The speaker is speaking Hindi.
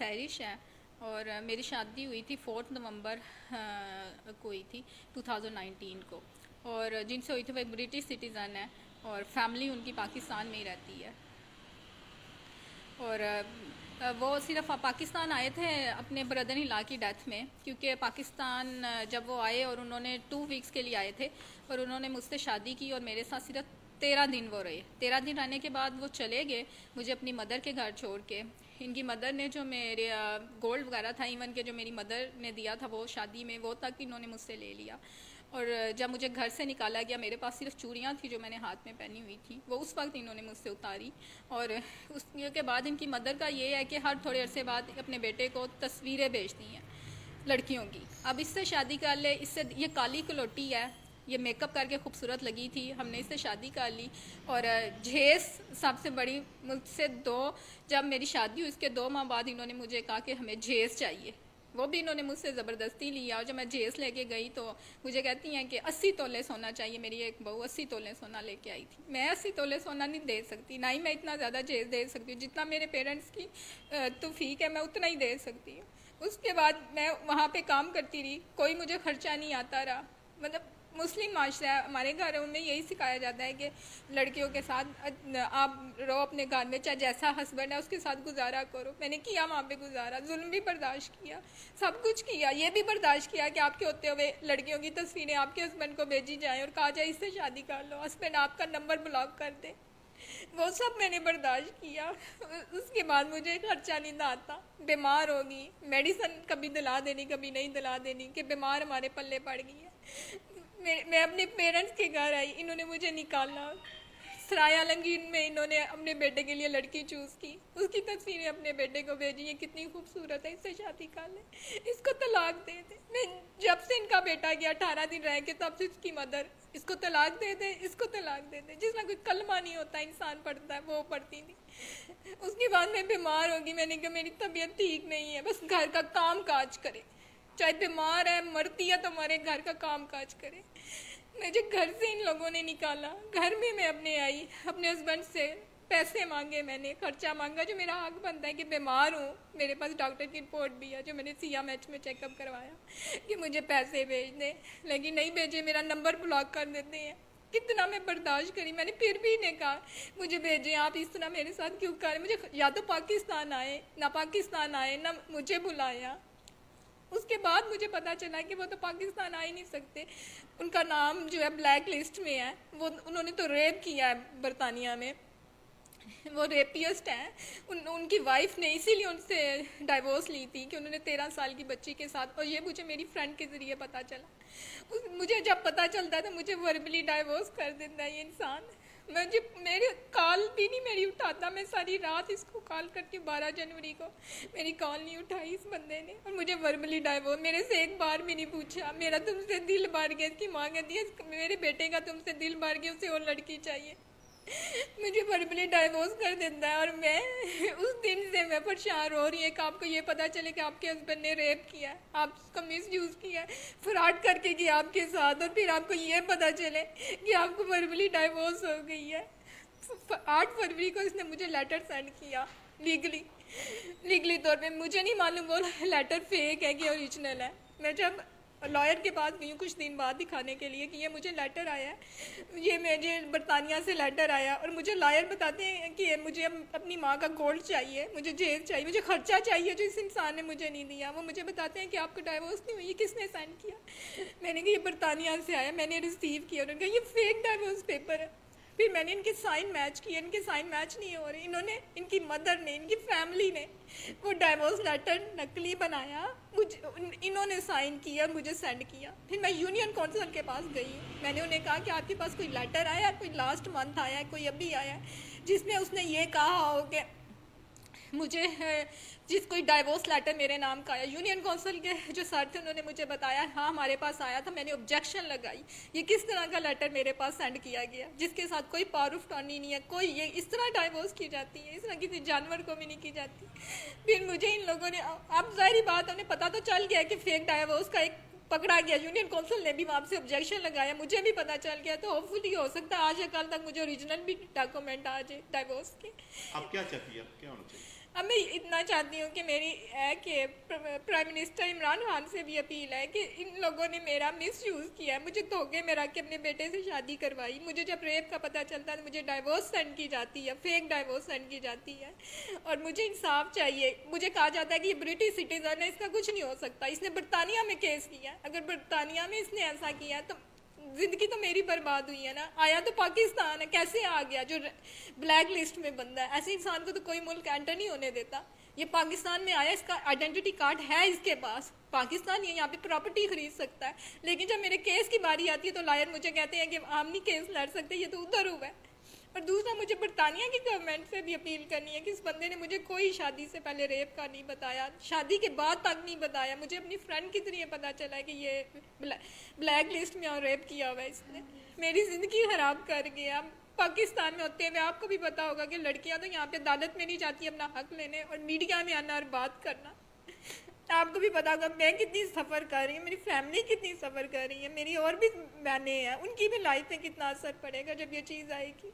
आयरिश है और मेरी शादी हुई थी 4 नवंबर को हुई थी 2019 को, और जिनसे हुई थी वो एक ब्रिटिश सिटीज़न है और फैमिली उनकी पाकिस्तान में ही रहती है। और वो सिर्फ पाकिस्तान आए थे अपने ब्रदर इन लॉ की डेथ में, क्योंकि पाकिस्तान जब वो आए और उन्होंने 2 वीक्स के लिए आए थे और उन्होंने मुझसे शादी की और मेरे साथ सिर्फ 13 दिन वो रहे। 13 दिन रहने के बाद वो चले गए मुझे अपनी मदर के घर छोड़ के। इनकी मदर ने जो मेरे गोल्ड वगैरह था, इवन के जो मेरी मदर ने दिया था वो शादी में, वो तक इन्होंने मुझसे ले लिया। और जब मुझे घर से निकाला गया, मेरे पास सिर्फ चूड़ियाँ थी जो मैंने हाथ में पहनी हुई थी, वो उस वक्त इन्होंने मुझसे उतारी। और उसके बाद इनकी मदर का ये है कि हर थोड़े अरसे बाद अपने बेटे को तस्वीरें भेजती हैं लड़कियों की। अब इससे शादी कर ले, इससे ये काली कलोटी है, ये मेकअप करके खूबसूरत लगी थी, हमने इससे शादी कर ली। और झेस सबसे बड़ी, मुझसे जब मेरी शादी हुई उसके 2 माह बाद इन्होंने मुझे कहा कि हमें झेस चाहिए। वो भी इन्होंने मुझसे ज़बरदस्ती लिया। और जब मैं झेस लेके गई तो मुझे कहती हैं कि 80 तोले सोना चाहिए। मेरी एक बहू 80 तोले सोना लेके आई थी। मैं 80 तोले सोना नहीं दे सकती, ना ही मैं इतना ज़्यादा झेस दे सकती हूँ। जितना मेरे पेरेंट्स की तौफीक है मैं उतना ही दे सकती हूँ। उसके बाद मैं वहाँ पे काम करती रही, कोई मुझे खर्चा नहीं आता रहा। मतलब मुस्लिम माशरा है, हमारे घरों में यही सिखाया जाता है कि लड़कियों के साथ आप रहो अपने घर में, चाहे जैसा हस्बैंड है उसके साथ गुजारा करो। मैंने किया वहाँ पे गुजारा, जुल्म भी बर्दाश्त किया, सब कुछ किया। ये भी बर्दाश्त किया कि आपके होते हुए लड़कियों की तस्वीरें आपके हस्बैंड को भेजी जाए और कहा जाए इससे शादी कर लो, हस्बैंड आपका नंबर ब्लॉक कर दे। वो सब मैंने बर्दाश्त किया। उसके बाद मुझे खर्चा नहीं आता, बीमार होगी, मेडिसिन कभी दिला देनी कभी नहीं दिला देनी, कि बीमार हमारे पल्ले पड़ गई है। मैं अपने पेरेंट्स के घर आई, इन्होंने मुझे निकाला। सराय आलमगीर में इन्होंने अपने बेटे के लिए लड़की चूज़ की, उसकी तस्वीरें अपने बेटे को भेजी, ये कितनी खूबसूरत है, इससे शादी कर ले, इसको तलाक दे दे। मैं जब से इनका बेटा गया 18 दिन रह के, तब से इसकी मदर इसको तलाक दे दे, इसको तलाक दे दे। जिसमें कोई कलमा नहीं होता इंसान पढ़ता है, वो पढ़ती थी। उसके बाद मैं बीमार होगी, मैंने कहा मेरी तबीयत ठीक नहीं है, बस घर का काम काज करे, चाहे बीमार है मरती है तो हमारे घर का काम काज करे। मुझे घर से इन लोगों ने निकाला, घर में मैं अपने आई, अपने हस्बैंड से पैसे मांगे, मैंने खर्चा मांगा जो मेरा हक बनता है कि बीमार हूँ, मेरे पास डॉक्टर की रिपोर्ट भी है जो मैंने CMH में चेकअप करवाया कि मुझे पैसे भेज दें, लेकिन नहीं भेजे, मेरा नंबर ब्लॉक कर देते हैं। कितना मैं बर्दाश्त करी, मैंने फिर भी इन्हें कहा मुझे भेजें, आप इस तरह मेरे साथ क्यों कर, मुझे या तो पाकिस्तान आए, ना पाकिस्तान आए, ना मुझे बुलाया। उसके बाद मुझे पता चला कि वो तो पाकिस्तान आ ही नहीं सकते, उनका नाम जो है ब्लैक लिस्ट में है। वो उन्होंने तो रेप किया है बरतानिया में, वो रेपिस्ट हैं। उनकी वाइफ ने इसीलिए उनसे डाइवोर्स ली थी कि उन्होंने 13 साल की बच्ची के साथ, और ये मुझे मेरी फ्रेंड के ज़रिए पता चला। मुझे जब पता चलता है तो मुझे वर्बली डाइवोर्स कर देता है ये इंसान। मुझे मेरी कॉल भी नहीं मेरी उठाता, मैं सारी रात इसको कॉल करती हूँ। 12 जनवरी को मेरी कॉल नहीं उठाई इस बंदे ने, और मुझे वर्बली डाइवोर्स, मेरे से एक बार भी नहीं पूछा, मेरा तुमसे दिल भर गया, इसकी माँ कहती है मेरे बेटे का तुमसे दिल भर गया, उसे और लड़की चाहिए। मुझे वर्बली डाइवोर्स कर देता है। और मैं उस दिन से मैं परेशान हो रही है कि आपको ये पता चले कि आपके हस्बैंड ने रेप किया है, आपका मिसयूज़ किया है, फ्रॉड करके किया आपके साथ, और फिर आपको ये पता चले कि आपको वर्बली डाइवोर्स हो गई है। 8 फरवरी को इसने मुझे लेटर सेंड किया लीगली तौर पे। मुझे नहीं मालूम वो लेटर फेक है कि ओरिजिनल है। मैं जब लॉयर के पास गई हूँ कुछ दिन बाद दिखाने के लिए कि ये मुझे लेटर आया है, ये मुझे बरतानिया से लेटर आया, और मुझे लॉयर बताते हैं कि मुझे अपनी माँ का गोल्ड चाहिए, मुझे जेल चाहिए, मुझे खर्चा चाहिए जो इस इंसान ने मुझे नहीं दिया। वो मुझे बताते हैं कि आपको डाइवोर्स नहीं हुई, ये किसने साइन किया। मैंने कहा ये बरतानिया से आया, मैंने रिसीव किया। उन्होंने कहा ये फेक डाइवोर्स पेपर है। फिर मैंने इनके साइन मैच किए, इनके साइन मैच नहीं हो रहे। इन्होंने, इनकी मदर ने, इनकी फैमिली ने वो डाइवोर्स लेटर नकली बनाया, मुझे इन्होंने साइन किया, मुझे सेंड किया। फिर मैं यूनियन काउंसिल के पास गई, मैंने उन्हें कहा कि आपके पास कोई लेटर आया है, कोई लास्ट मंथ आया है, कोई अभी आया है जिसमें उसने ये कहा हो कि मुझे जिस कोई डाइवोर्स लेटर मेरे नाम का आया। यूनियन काउंसिल के जो सर थे उन्होंने मुझे बताया हाँ हमारे पास आया था। मैंने ऑब्जेक्शन लगाई, ये किस तरह का लेटर मेरे पास सेंड किया गया जिसके साथ कोई पावर ऑफ अटॉर्नी नहीं है, कोई ये इस तरह डाइवोर्स की जाती है, इस तरह किसी जानवर को भी नहीं की जाती। फिर मुझे इन लोगों ने, अब जाहिर बात उन्हें पता तो चल गया कि फेक डाइवोर्स का एक पकड़ा गया, यूनियन काउंसिल ने भी वहाँ से ऑब्जेक्शन लगाया, मुझे भी पता चल गया। तो होपफुली हो सकता है आज या कल तक मुझे ओरिजिनल भी डॉक्यूमेंट आ जाए डाइवोर्स के। आप क्या चाहती है, क्या होना चाहिए? अब मैं इतना चाहती हूँ कि मेरी है कि प्राइम मिनिस्टर इमरान खान से भी अपील है कि इन लोगों ने मेरा मिस यूज़ किया है, मुझे धोखे में रख के अपने बेटे से शादी करवाई। मुझे जब रेप का पता चलता है तो मुझे डाइवोर्स सेंड की जाती है, फेक डाइवोर्स सेंड की जाती है, और मुझे इंसाफ चाहिए। मुझे कहा जाता है कि ये ब्रिटिश सिटीज़न है, इसका कुछ नहीं हो सकता, इसने बरतानिया में केस किया। अगर बरतानिया में इसने ऐसा किया तो जिंदगी तो मेरी बर्बाद हुई है ना। आया तो पाकिस्तान है, कैसे आ गया जो ब्लैक लिस्ट में बंदा है? ऐसे इंसान को तो कोई मुल्क एंटर नहीं होने देता। ये पाकिस्तान में आया, इसका आइडेंटिटी कार्ड है इसके पास, पाकिस्तान ये यहाँ पे प्रॉपर्टी खरीद सकता है। लेकिन जब मेरे केस की बारी आती है तो लॉयर मुझे कहते हैं कि हम नहीं केस लड़ सकते, ये तो उधर हुआ है। और दूसरा, मुझे बरतानिया की गवर्नमेंट से भी अपील करनी है कि इस बंदे ने मुझे कोई शादी से पहले रेप का नहीं बताया, शादी के बाद तक नहीं बताया। मुझे अपनी फ्रेंड के जरिए पता चला है कि ये ब्लैक लिस्ट में और रेप किया हुआ है इसने। मेरी ज़िंदगी ख़राब कर गया। पाकिस्तान में होते हुए आपको भी पता होगा कि लड़कियां तो यहाँ पे अदालत में नहीं जाती अपना हक लेने, और मीडिया में आना और बात करना। आपको भी पता होगा मैं कितनी सफ़र कर रही हूँ, मेरी फैमिली कितनी सफ़र कर रही है, मेरी और भी बहनें हैं, उनकी भी लाइफ में कितना असर पड़ेगा जब ये चीज़ आएगी।